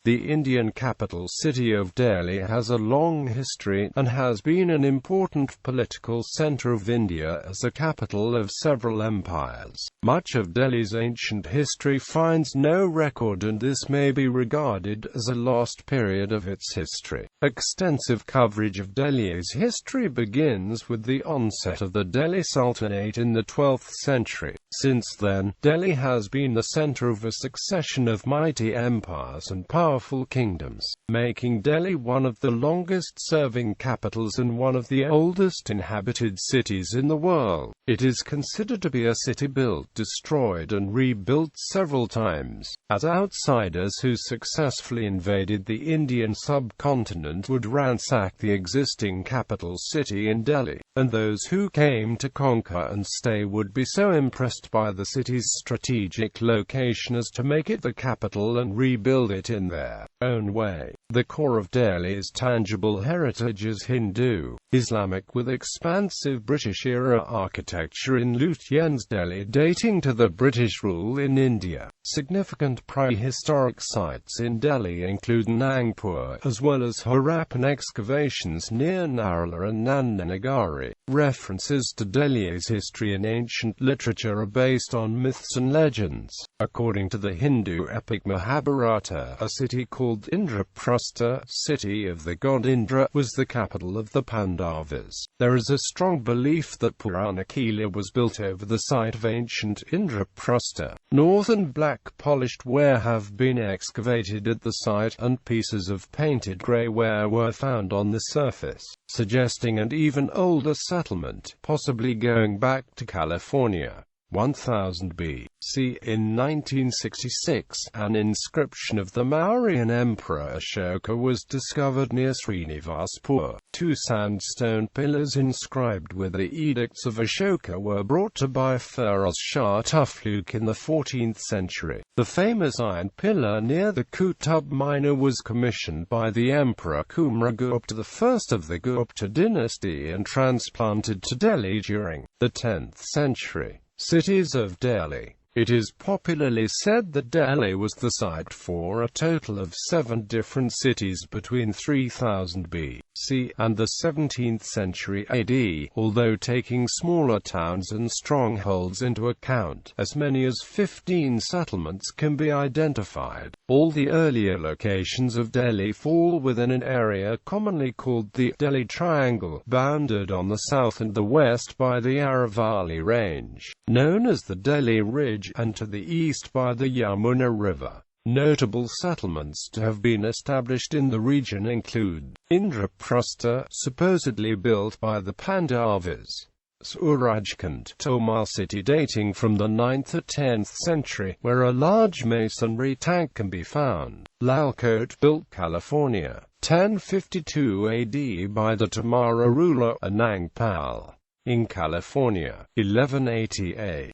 The Indian capital city of Delhi has a long history, and has been an important political centre of India as the capital of several empires. Much of Delhi's ancient history finds no record, and this may be regarded as a lost period of its history. Extensive coverage of Delhi's history begins with the onset of the Delhi Sultanate in the 12th century. Since then, Delhi has been the centre of a succession of mighty empires and powerful kingdoms, making Delhi one of the longest-serving capitals and one of the oldest inhabited cities in the world. It is considered to be a city built, destroyed and rebuilt several times, as outsiders who successfully invaded the Indian subcontinent would ransack the existing capital city in Delhi, and those who came to conquer and stay would be so impressed by the city's strategic location as to make it the capital and rebuild it in their own way. The core of Delhi's tangible heritage is Hindu, Islamic, with expansive British-era architecture in Lutyens Delhi dating to the British rule in India. Significant prehistoric sites in Delhi include Nangpur, as well as Harappan excavations near Narla and Nandanagari. References to Delhi's history in ancient literature are based on myths and legends. According to the Hindu epic Mahabharata, a city called Indraprastha, city of the god Indra, was the capital of the Pandavas. There is a strong belief that Purana Kila was built over the site of ancient Indraprastha. Northern black polished ware have been excavated at the site, and pieces of painted grey ware were found on the surface, suggesting an even older settlement, possibly going back to California. 1000 B.C. In 1966, an inscription of the Mauryan Emperor Ashoka was discovered near Srinivaspur. Two sandstone pillars inscribed with the edicts of Ashoka were brought to by Firoz Shah Tughlaq in the 14th century. The famous iron pillar near the Qutub Minar was commissioned by the Emperor Kumaragupta I of the Gupta dynasty and transplanted to Delhi during the 10th century. Cities of Delhi. It is popularly said that Delhi was the site for a total of 7 different cities between 3000 B.C. and the 17th century AD, although taking smaller towns and strongholds into account, as many as 15 settlements can be identified. All the earlier locations of Delhi fall within an area commonly called the Delhi Triangle, bounded on the south and the west by the Aravalli Range, known as the Delhi Ridge, and to the east by the Yamuna River. Notable settlements to have been established in the region include Indraprastha, supposedly built by the Pandavas; Surajkund, Tomar city dating from the 9th to 10th century, where a large masonry tank can be found; Lalkot, built California, 1052 AD by the Tomara ruler Anangpal in California, 1180 AD.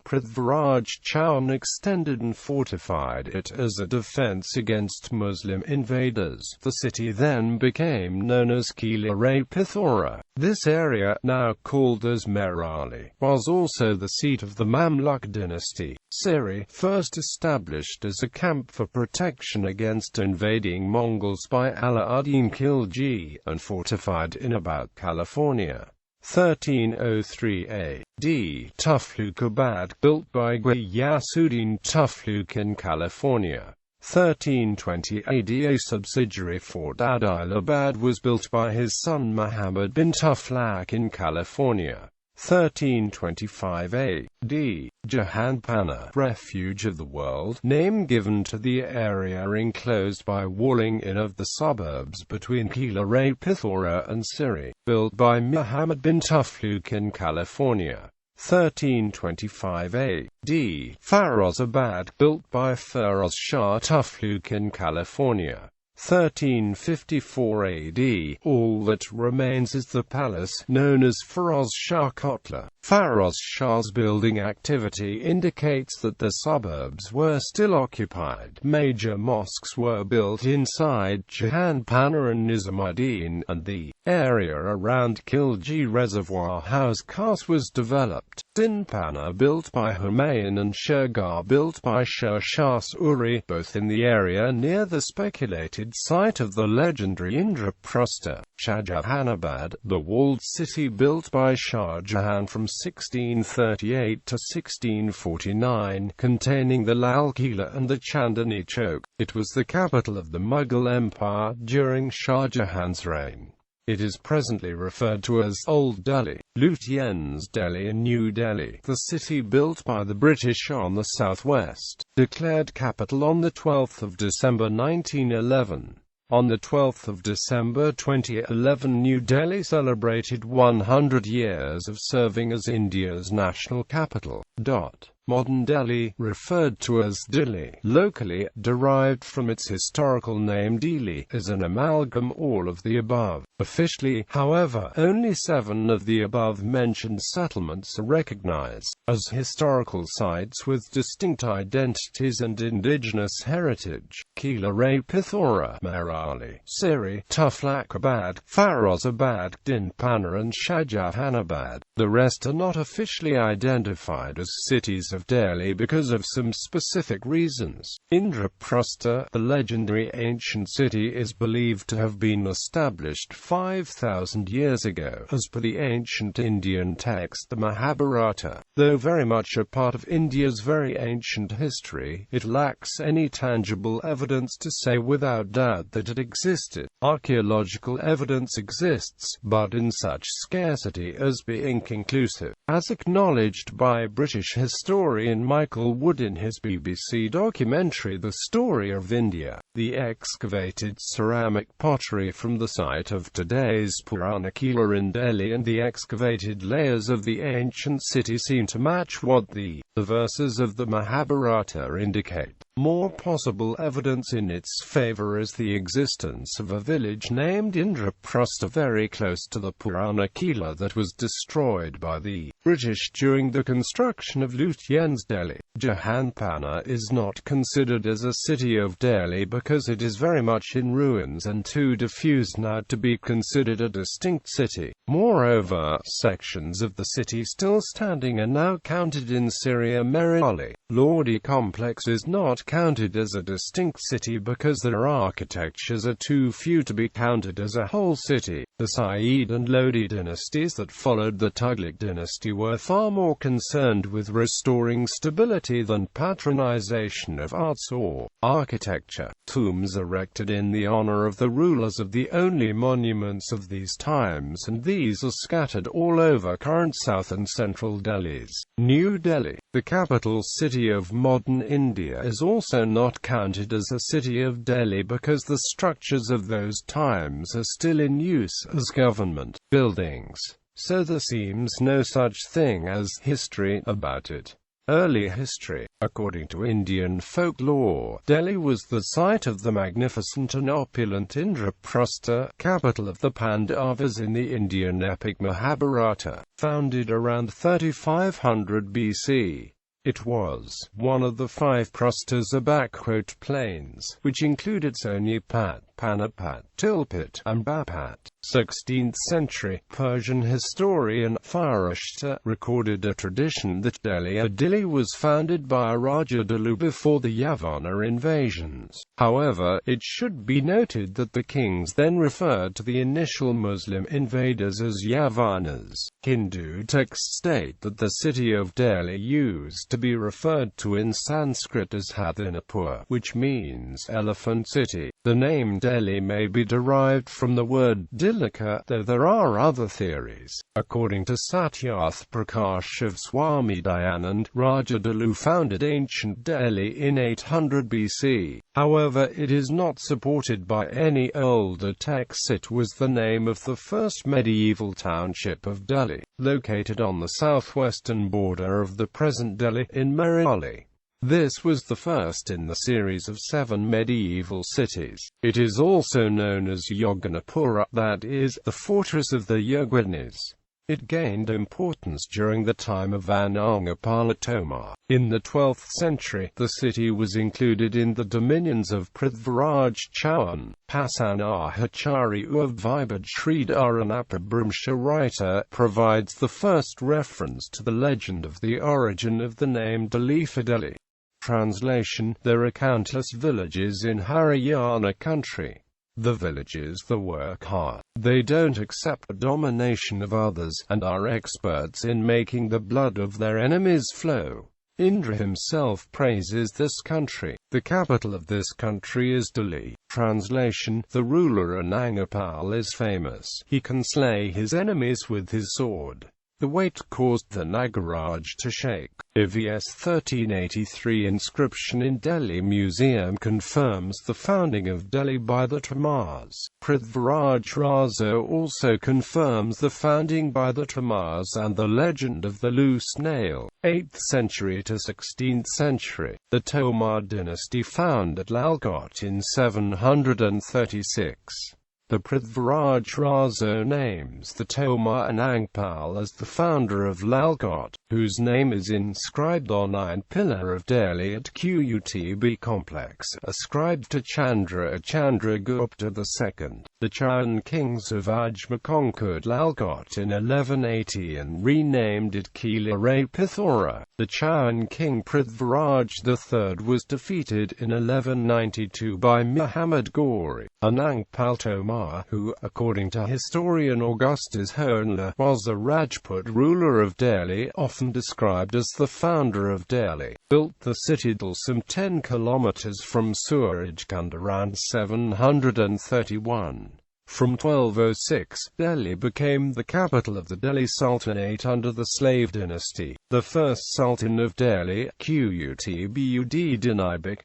Prithviraj Chauhan extended and fortified it as a defense against Muslim invaders. The city then became known as Kila-Rai-Pithora. This area, now called as Merali, was also the seat of the Mamluk dynasty. Siri, first established as a camp for protection against invading Mongols by Ala-ud-Din Khilji, and fortified in about California. 1303 AD. Tughlaqabad, built by Ghiyasuddin Tughlaq in California. 1320 AD. A subsidiary Fort Adilabad was built by his son Muhammad bin Tughlaq in California. 1325 AD. Jahanpana, refuge of the world, name given to the area enclosed by walling in of the suburbs between Kila-Rai-Pithora and Siri, built by Muhammad bin Tughlaq in California. 1325 AD. Firozabad, built by Firoz Shah Tughlaq in California. 1354 AD. All that remains is the palace, known as Firoz Shah Kotla. Firoz Shah's building activity indicates that the suburbs were still occupied. Major mosques were built inside Jahanpana and Nizamuddin, and the area around Khilji Reservoir House Khas was developed. Sinpana built by Humayun and Shergah built by Sher Shah Suri, both in the area near the speculated site of the legendary Indraprastha. Shahjahanabad, the walled city built by Shah Jahan from 1638 to 1649, containing the Lal Qila and the Chandni Chowk. It was the capital of the Mughal Empire during Shah Jahan's reign. It is presently referred to as Old Delhi, Lutyens Delhi and New Delhi. The city built by the British on the southwest, declared capital on 12 December 1911. On 12 December 2011, New Delhi celebrated 100 years of serving as India's national capital. Modern Delhi, referred to as Dili, locally, derived from its historical name Dili, is an amalgam all of the above. Officially, however, only 7 of the above-mentioned settlements are recognized as historical sites with distinct identities and indigenous heritage: Kila Pithora, Merali, Siri, Tuflakabad, Firozabad, Dinpana and Shahjahanabad. The rest are not officially identified as cities of Delhi because of some specific reasons. Indraprastha, the legendary ancient city, is believed to have been established 5,000 years ago, as per the ancient Indian text the Mahabharata. Though very much a part of India's very ancient history, it lacks any tangible evidence to say without doubt that it existed. Archaeological evidence exists, but in such scarcity as being conclusive. As acknowledged by British historian Michael Wood in his BBC documentary The Story of India, the excavated ceramic pottery from the site of today's Purana Kila in Delhi and the excavated layers of the ancient city seem to match what the verses of the Mahabharata indicate. More possible evidence in its favor is the existence of a village named Indraprastha very close to the Purana Kila that was destroyed by the British during the construction of Lutyens Delhi. Jahanpana is not considered as a city of Delhi because it is very much in ruins and too diffused now to be considered a distinct city. Moreover, sections of the city still standing are now counted in Syria Merali. Lodi complex is not counted as a distinct city because their architectures are too few to be counted as a whole city. The Sayyid and Lodi dynasties that followed the Tughlaq dynasty were far more concerned with restoring stability than patronization of arts or architecture. Tombs erected in the honor of the rulers are the only monuments of these times, and these are scattered all over current South and Central Delhis. New Delhi, the capital city of modern India, is also not counted as a city of Delhi because the structures of those times are still in use as government buildings, so there seems no such thing as history about it. Early history. According to Indian folklore, Delhi was the site of the magnificent and opulent Indraprastha, capital of the Pandavas in the Indian epic Mahabharata, founded around 3500 BC. It was one of the 5 prasthas plains, which included Sonipat, Panipat, Tilpit, and Bapat. 16th century Persian historian Firashta recorded a tradition that Delhi was founded by Raja Dalu before the Yavana invasions. However, it should be noted that the kings then referred to the initial Muslim invaders as Yavanas. Hindu texts state that the city of Delhi used to be referred to in Sanskrit as Hadinapur, which means elephant city. The name Delhi may be derived from the word Dilika, though there are other theories. According to Satyath Prakash of Swami Dayanand, Raja Dalu founded ancient Delhi in 800 BC. However, it is not supported by any older texts. It was the name of the first medieval township of Delhi, located on the southwestern border of the present Delhi, in Merali. This was the first in the series of 7 medieval cities. It is also known as Yoganapura, that is, the fortress of the Yoginis. It gained importance during the time of Anangapala Tomar. In the 12th century, the city was included in the dominions of Prithviraj Chauhan. Pasanahacharya of Vibhad Sridharanapabhramsha writer provides the first reference to the legend of the origin of the name Delhi for Delhi. Translation: there are countless villages in Haryana country. The villages that work hard. They don't accept the domination of others, and are experts in making the blood of their enemies flow. Indra himself praises this country. The capital of this country is Delhi. Translation: the ruler Anangapal is famous. He can slay his enemies with his sword. The weight caused the Nagaraj to shake. EVS 1383 inscription in Delhi Museum confirms the founding of Delhi by the Tomars. Prithviraj Raza also confirms the founding by the Tomars and the legend of the loose nail. 8th century to 16th century. The Tomar dynasty founded Lalkot in 736. The Prithviraj Raza names the Tomar Anangpal as the founder of Lalkot, whose name is inscribed on Iron Pillar of Delhi at Qutb complex, ascribed to Chandragupta II. The Chauhan kings of Ajmer conquered Lalkot in 1180 and renamed it Kila Pithora. The Chauhan king Prithviraj III was defeated in 1192 by Muhammad Ghori. Anangpal Tomar, who, according to historian Augustus Hoernle, was a Rajput ruler of Delhi, often described as the founder of Delhi, built the citadel some 10 kilometers from Surajkund around 731. From 1206, Delhi became the capital of the Delhi Sultanate under the slave dynasty. The first Sultan of Delhi, Qutb-ud-Din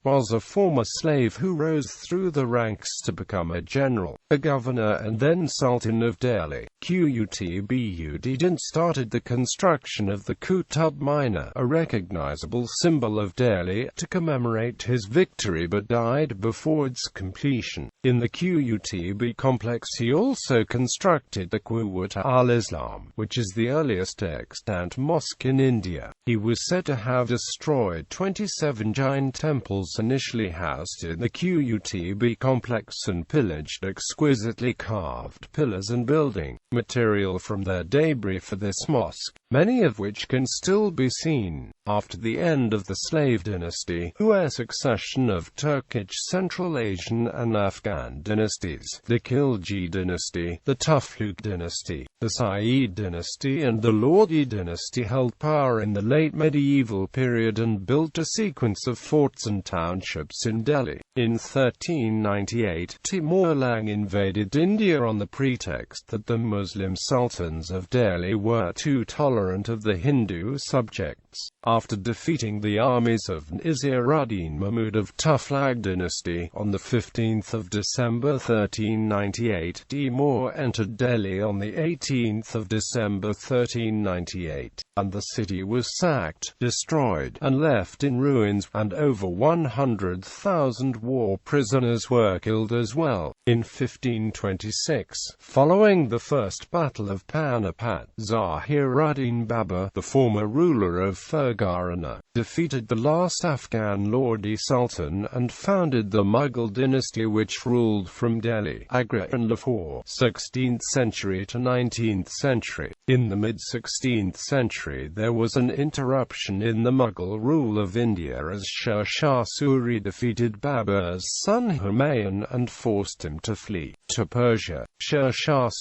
was a former slave who rose through the ranks to become a general, a governor and then Sultan of Delhi. Qutb-ud-Din started the construction of the Qutub Minar, a recognizable symbol of Delhi, to commemorate his victory but died before its completion. In the Qutb complex he also constructed the Quwwat al-Islam, which is the earliest extant mosque in India. He was said to have destroyed 27 Jain temples initially housed in the Qutb complex and pillaged exquisitely carved pillars and building material from their debris for this mosque, many of which can still be seen. After the end of the slave dynasty, a succession of Turkic, Central Asian and Afghan dynasties, the Khilji dynasty, the Tughlaq dynasty, the Sayyid dynasty and the Lodi dynasty held power in the late medieval period and built a sequence of forts and townships in Delhi. In 1398, Timur-Lang invaded India on the pretext that the Muslim sultans of Delhi were too tolerant of the Hindu subjects. After defeating the armies of Nizir-ud-Din Mahmud of Tughlaq dynasty on 15 December 1398, Timur entered Delhi on 18 December 1398, and the city was sacked, destroyed, and left in ruins, and over 100,000 war prisoners were killed as well. In 1526, following the First Battle of Panipat, Zahir-ud-Din Babur, the former ruler of Fergana, defeated the last Afghan Lodi Sultan and founded the Mughal dynasty which ruled from Delhi, Agra and Lahore, 16th century to 19th century. In the mid-16th century there was an interruption in the Mughal rule of India as Shah Suri defeated Babur's son Humayun and forced him to flee to Persia. Shah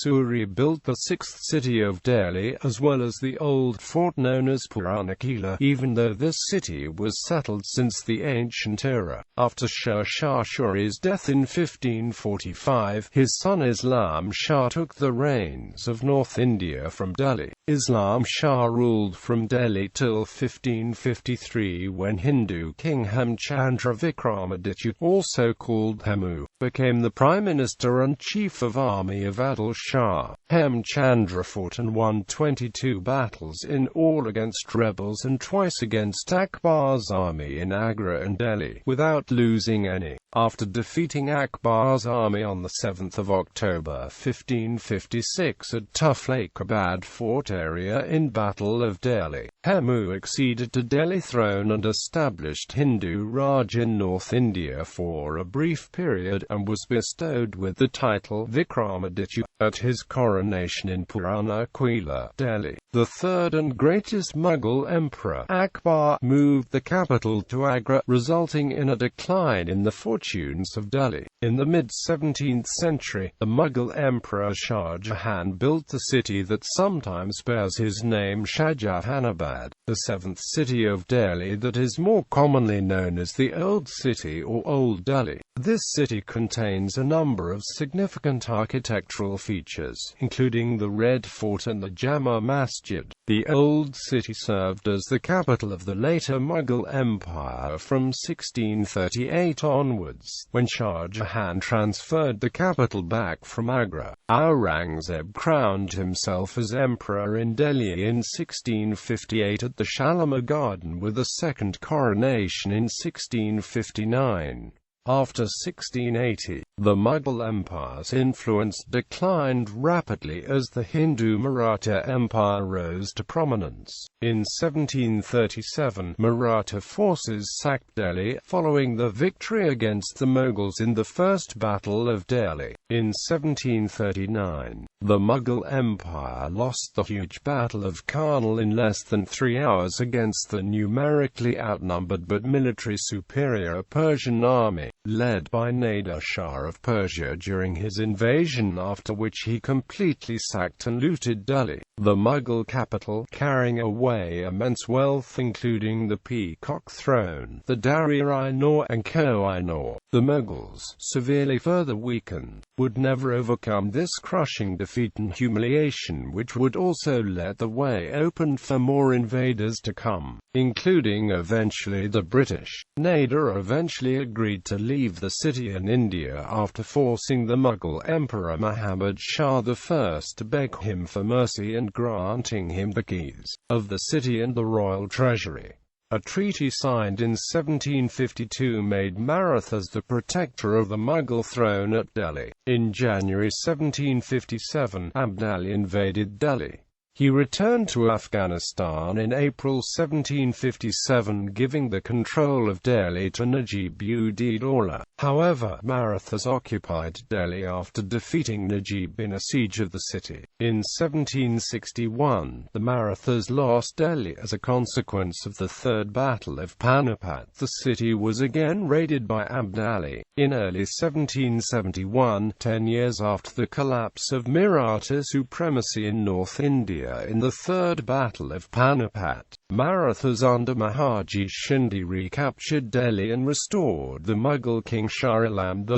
Suri built the sixth city of Delhi as well as the old fort known as Purana Kila, even though this city was settled since the ancient era. After Shah Suri's death in 1545, his son Islam Shah took the reins of North India from Delhi. Islam Shah ruled from Delhi till 1553, when Hindu king Hemchandra Vikramaditya, also called Hemu, became the prime minister and chief of army of Adil Shah. Hemchandra fought and won 22 battles in all against rebels and twice against Akbar's army in Agra and Delhi, without losing any. After defeating Akbar's army on 7 October 1556 at Tuflakabad fort area in Battle of Delhi, Hemu acceded to Delhi throne and established Hindu Raj in North India for a brief period, and was bestowed with the title Vikramaditya at his coronation in Purana Quilla, Delhi. The third and greatest Mughal emperor, Akbar, moved the capital to Agra, resulting in a decline in the fortunes of Delhi. In the mid-17th century, the Mughal emperor Shah Jahan built the city that sometimes bears his name, Shahjahanabad, the seventh city of Delhi that is more commonly known as the Old City or Old Delhi. This city contains a number of significant architectural features, including the Red Fort and the Jama Masjid. The Old City served as the capital of the later Mughal Empire from 1638 onwards, when Shah Jahan transferred the capital back from Agra. Aurangzeb crowned himself as emperor in Delhi in 1658 at the Shalimar Garden, with a second coronation in 1659. After 1680, the Mughal Empire's influence declined rapidly as the Hindu Maratha Empire rose to prominence. In 1737, Maratha forces sacked Delhi, following the victory against the Mughals in the First Battle of Delhi. In 1739, the Mughal Empire lost the huge Battle of Karnal in less than 3 hours against the numerically outnumbered but military superior Persian army, led by Nader Shah of Persia during his invasion, after which he completely sacked and looted Delhi, the Mughal capital, carrying away immense wealth including the Peacock Throne, the Dari-i-Noor and Koh-i-Noor. The Mughals, severely further weakened, would never overcome this crushing defeat and humiliation, which would also let the way open for more invaders to come, including eventually the British. Nader eventually agreed to leave the city in India after forcing the Mughal Emperor Muhammad Shah I to beg him for mercy and granting him the keys of the city and the royal treasury. A treaty signed in 1752 made Marathas the protector of the Mughal throne at Delhi. In January 1757, Abdali invaded Delhi. He returned to Afghanistan in April 1757, giving the control of Delhi to Najib-ud-Dawla. However, Marathas occupied Delhi after defeating Najib in a siege of the city. In 1761, the Marathas lost Delhi as a consequence of the Third Battle of Panipat. The city was again raided by Abdali. In early 1771, 10 years after the collapse of Maratha supremacy in North India in the Third Battle of Panipat, Marathas under Mahaji Shinde recaptured Delhi and restored the Mughal king Shah Alam II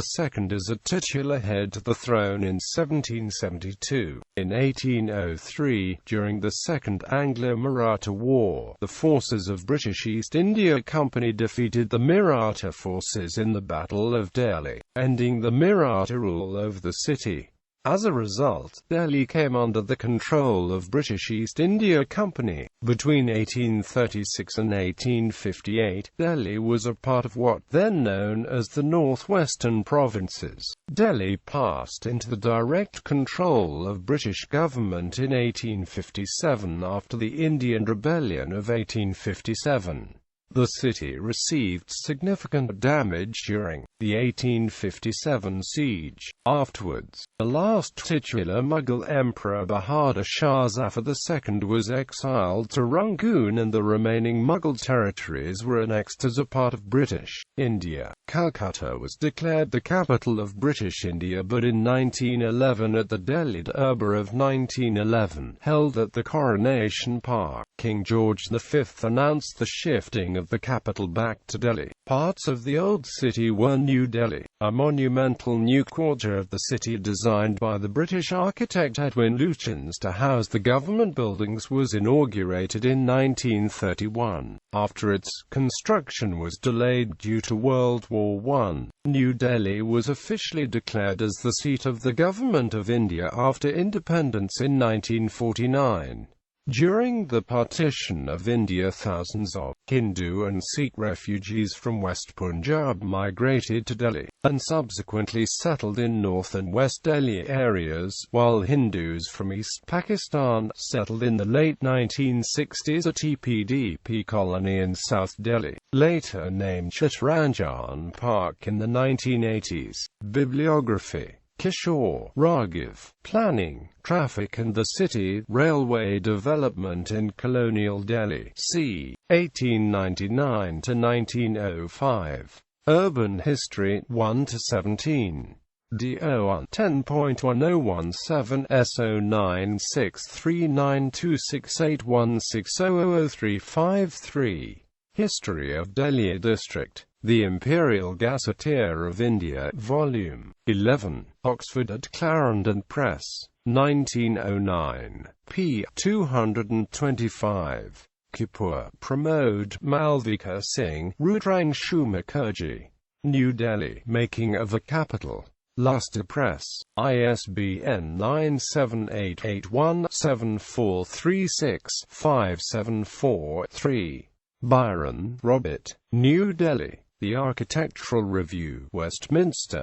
as a titular head to the throne in 1772. In 1803, during the Second Anglo-Maratha War, the forces of British East India Company defeated the Maratha forces in the Battle of Delhi, ending the Maratha rule over the city. As a result, Delhi came under the control of British East India Company. Between 1836 and 1858, Delhi was a part of what then known as the Northwestern Provinces. Delhi passed into the direct control of British government in 1857 after the Indian Rebellion of 1857. The city received significant damage during the 1857 siege. Afterwards, the last titular Mughal emperor Bahadur Shah Zafar II was exiled to Rangoon, and the remaining Mughal territories were annexed as a part of British India. Calcutta was declared the capital of British India, but in 1911, at the Delhi Durbar of 1911, held at the Coronation Park, King George V announced the shifting of of the capital back to Delhi. Parts of the old city were New Delhi, a monumental new quarter of the city designed by the British architect Edwin Lutyens to house the government buildings, was inaugurated in 1931. After its construction was delayed due to World War I, New Delhi was officially declared as the seat of the Government of India after independence in 1949. During the partition of India, thousands of Hindu and Sikh refugees from West Punjab migrated to Delhi, and subsequently settled in North and West Delhi areas, while Hindus from East Pakistan settled in the late 1960s at EPDP colony in South Delhi, later named Chittaranjan Park in the 1980s. Bibliography: Kishore Raghav, Planning, Traffic and the City, Railway Development in Colonial Delhi, c. 1899 to 1905. Urban History, 1-17. DO 10.1017 S0963926816000353. History of Delhi District. The Imperial Gazetteer of India, Volume 11, Oxford at Clarendon Press, 1909, p. 225. Kapoor, Pramod, Malvika Singh, Rudrangshu Mukherjee. New Delhi, Making of a Capital. Lustre Press. ISBN 9788174365743. Byron, Robert. New Delhi. The Architectural Review, Westminster.